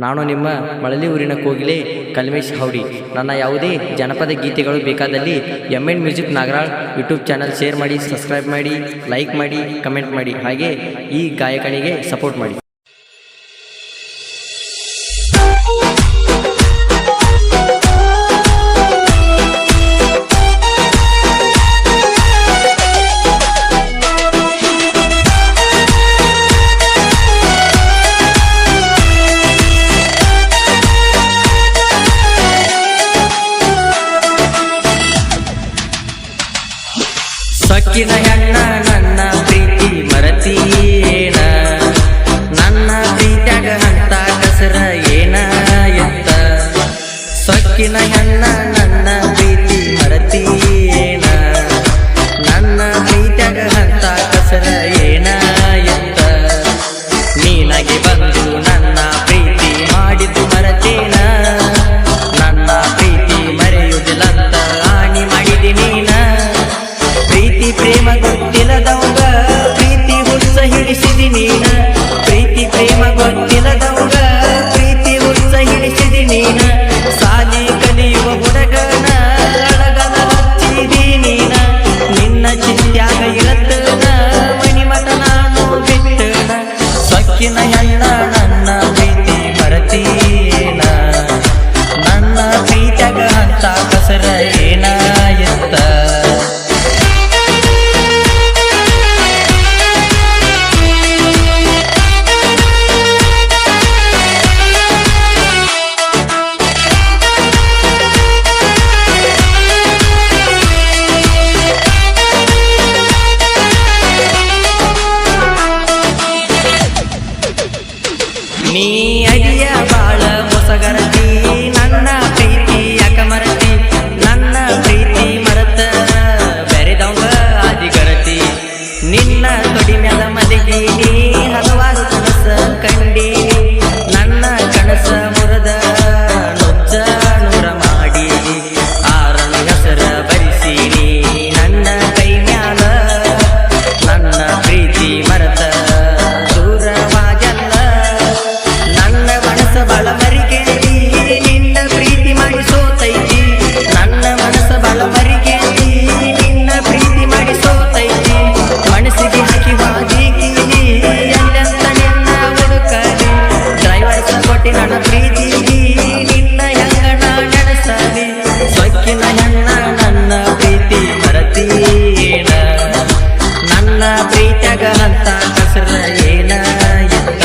ನಾನು ನಿಮ್ಮ ಮಳಲಿ ಊರಿನ ಕೋಗಿಲೆ ಕಲ್ಮೇಶ್ ಹೌಡಿ. ನನ್ನ ಯಾವುದೇ ಜನಪದ ಗೀತೆಗಳು ಬೇಕಾದಲ್ಲಿ MN music Nagaral YouTube channel share ಮಾಡಿ, ಸಬ್ಸ್ಕ್ರೈಬ್ ಮಾಡಿ, ಲೈಕ್ ಮಾಡಿ, ಕಮೆಂಟ್ ಮಾಡಿ. ಹಾಗೆ ಈ ಗಾಯಕನಿಗೆ ಸಪೋರ್ಟ್ ಮಾಡಿ. ಸೊಕ್ಕಿನ ಹೆಣ್ಣ ನನ್ನ ಪ್ರೀತಿ ಮರತೀನ, ನನ್ನ ಪ್ರೀತ್ಯಾಗ ಅಂತ ಕಸರ ಏನ ಎತ್ತ. ಸೊಕ್ಕಿನ ಹೆಣ್ಣ ನನ್ನ ಪ್ರೀತಿ ಮರತೀನ, ನನ್ನ ಪ್ರೀತ್ಯಾಗ ಅಂತ ಕಸರ ಏನ ಎತ್ತ. ನೀನಾಗೆ ಬಂದು ನನ್ನ ಪ್ರೀತಿ ಮಾಡಿದ್ದು ಮರತೇನ, ನನ್ನ ಪ್ರೀತಿ ಮರೆಯುವುದಿಲ್ಲಂತ ಹಾನಿ ಮಾಡಿದಿ ನೀನ. ಪ್ರೀತಿ ಪ್ರೇಮ ಗೊತ್ತಿಲ್ಲದವಂಗ ಪ್ರೀತಿ ಹುಚ್ಚ ಹಿಡಿಸಿದಿ ನೀನ. ಪ್ರೀತಿ ಪ್ರೇಮ ಗೊತ್ತಿಲ್ಲದವಂಗ ಪ್ರೀತಿ ಹುಚ್ಚ ಹಿಡಿಸಿದಿ ನೀನ. ಸಾಲಿ ಕಲಿಯುವ ಹುಡುಗನ ಅಳಗನ ಹಚ್ಚಿದಿ ನೀನ. ನಿನ್ನ ಚಿಂತ್ಯಾಗ ಇರತ್ತನ ಮಣಿಮಠ ನಾನು ಬಿಟ್ಟನ. ಸೊಕ್ಕಿನ ಹೆಣ್ಣ ನನ್ನ ಪ್ರೀತಿ ಮರತೀನ, ನನ್ನ ಪ್ರೀತ್ಯಾಗ ಅಂತ ಕಸರ ಏನ ಎತ್ತ. ನೀ ಅಡಿಯ ಬಾಳ ಮೊಸಗರತಿ, ನನ್ನ ಪ್ರೀತಿ ಯಾಕ ಮರತಿ. ನನ್ನ ಪ್ರೀತಿ ಮರತ ಬೆರೆದವಂಗ ಆದಿಗರತಿ. ನಿನ್ನ ತೊಡಿ ಮ್ಯಾಲ ಮಲಗೀನಿ, ಹಲವಾರು ಕನಸ ಕಂಡೀನಿ. ನನ್ನ ಕನಸ ಮುರದ ನುಚ್ಚ ನೂರ ಮಾಡಿ, ಆರನ ಹೆಸರ ಬರಿಸೀನಿ ನನ್ನ ಕೈ ಮ್ಯಾಲ. ನನ್ನ ಪ್ರೀತಿ ಮರತ ದೂರವಾಗಲ್ಲ, ನನ್ನ ಮನಸ್ಸ ಬಾಳ ಮರಿಗೇತಿ. ನಿನ್ನ ಪ್ರೀತಿ ಮಾಡಿ ಸೋತೈತಿ, ನನ್ನ ಮನಸ್ಸ ಬಾಳ ಮರಿಗೇತಿ. ನಿನ್ನ ಪ್ರೀತಿ ಮಾಡಿ ಸೋತೈತಿ. ಮನಸ್ಸಿಗೆ ಹಾಕಿ ಹಾದಿಗಿನಿ, ಎಲ್ಲಂತ ನಿನ್ನ ಹುಡುಕಲಿ. ಡ್ರೈವರ್ ಕೊಟ್ಟಿ ನನ್ನ ಪ್ರೀತಿಗಿ, ನಿನ್ನ ಹೆಂಗ ನಾ ನೆನಸಲಿ. ಸೊಕ್ಕಿನ ಹೆಣ್ಣ ನನ್ನ ಪ್ರೀತಿ ಮರತೀನ, ನನ್ನ ಪ್ರೀತ್ಯಾಗ ಅಂತ ಕಸರ ಏನ ಎತ್ತ.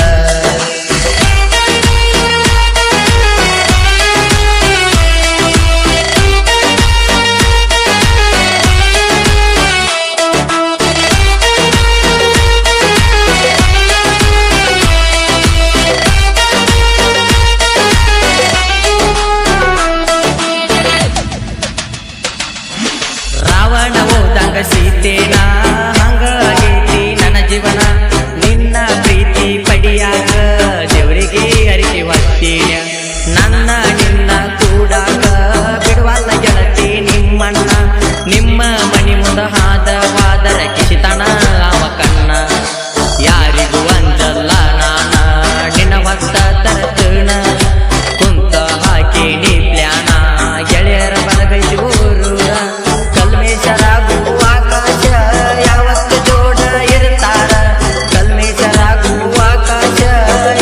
ರಾವಣ ಹೋದಂಗ ಸೀತೇನ, ಹಂಗಾಗೈತಿ ನನ್ನ ಜೀವನ. ನಿನ್ನ ಪ್ರೀತಿ ಪಡಿಯಾಗ ದೇವರಿಗೆ ಅರಿಕೆ ಹೊತ್ತೀನ. ನನ್ನ ನಿನ್ನ ಕೂಡಾಗ ಬಿಡುವಲ್ಲ ಗೆಳತಿ ನಿಮ್ಮಣ್ಣ. ನಿಮ್ಮ ಮನಿ ಮುಂದ ಹಾದವಾದರ ಕಿಸಿತನ ಅವ ಕಣ್ಣ. ಯಾರಿಗೂ ಅಂಜಲ್ಲ ನಾನ ನಿನ್ನ ಹೊತ್ತ ತರತನ. ಕುಂತ ಹಾಕಿ ನೀ ಪ್ಲ್ಯಾನ, ಗೆಳೆಯರ ಬಲಗೈತಿ ಊರೂರ. ಕಲ್ಮೇಶರಾಗು ಆಕಾಶ ಯಾವತ್ತು ಜೋಡ ಇರ್ತಾರ. ಕಲ್ಮೇಶರಾಗು ಆಕಾಶ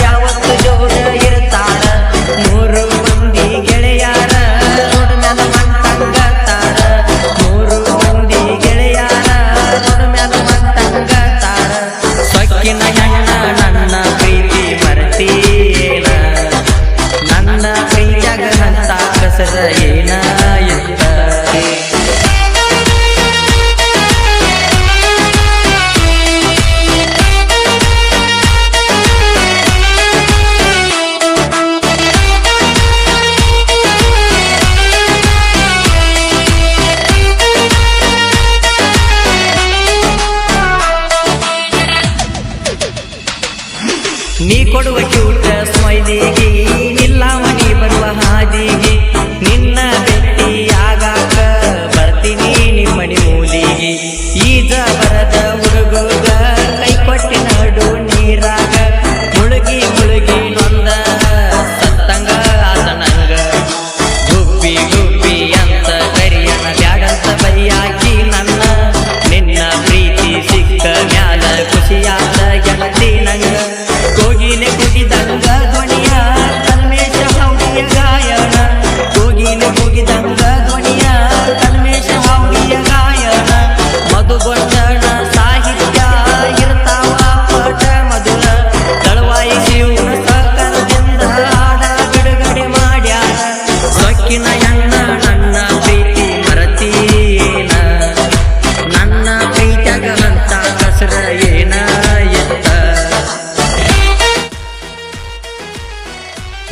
ಯಾವತ್ತು ಜೋಡ ಇರ್ತಾರ. ಮೂರು ಮಂದಿ ಗೆಳೆಯಾರ ನೋಡ ಮ್ಯಾಲ ಮಂತಂಗತಾರ. ಮೂರು ಮಂದಿ ಗೆಳೆಯಾರ ನೋಡ ಮ್ಯಾಲ ಮಂತಂಗತಾರ. ಸೊಕ್ಕಿನ ಹೆಣ್ಣ ನನ್ನ ಪ್ರೀತಿ ಮರತೀನ, ನನ್ನ ಪ್ರೀತ್ಯಾಗ ಅಂತ ಕಸರ ಏನ ಎತ್ತ. ನೀ ಕೊಡುವ ಕ್ಯೂಟ ಸ್ಮೈಲಿಗೆ ಇಲ್ಲ ಮನಿ ಬರುವ ಹಾದಿಗೆ. ನಿನ್ನ ಭೇಟಿಯಾಗಾಕ ಬರ್ತೀನಿ ನಿಮ್ಮನಿ ಮೂಲಿಗೆ. ಈಜ ಬರದ ಹುಡುಗ ಕೈ ಕೊಟ್ಟಿ ನಡು ನೀರಾಗ ಮುಳುಗಿ ಮುಳುಗಿ ನೊಂದ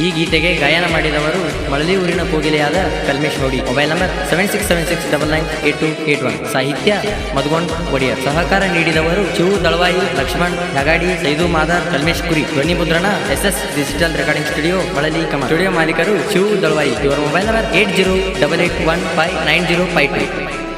ಈ ಗೀತೆಗೆ ಗಾಯನ ಮಾಡಿದವರು ಮಳಲಿ ಊರಿನ ಕೋಗಿಲೆಯಾದ ಕಲ್ಮೇಶ್ ಹೌಡಿ. Mobile number 7676998281. ಸಾಹಿತ್ಯ ಮಧುಗೊಂಡ್ ಒಡೆಯರ್. ಸಹಕಾರ ನೀಡಿದವರು ಶಿವು ದಳವಾಯಿ, ಲಕ್ಷ್ಮಣ್ ನಗಾಡಿ, ಸೈದು ಮಾದಾರ್, ಕಲ್ಮೇಶ್ ಕುರಿ. ಧ್ವನಿ ಮುದ್ರಣ SS digital recording studio Malali ಕಮ. ಸ್ಟುಡಿಯೋ ಮಾಲೀಕರು ಶಿವು ದಳವಾಯಿ. ಇವರ ಮೊಬೈಲ್ ನಂಬರ್ 8088159052.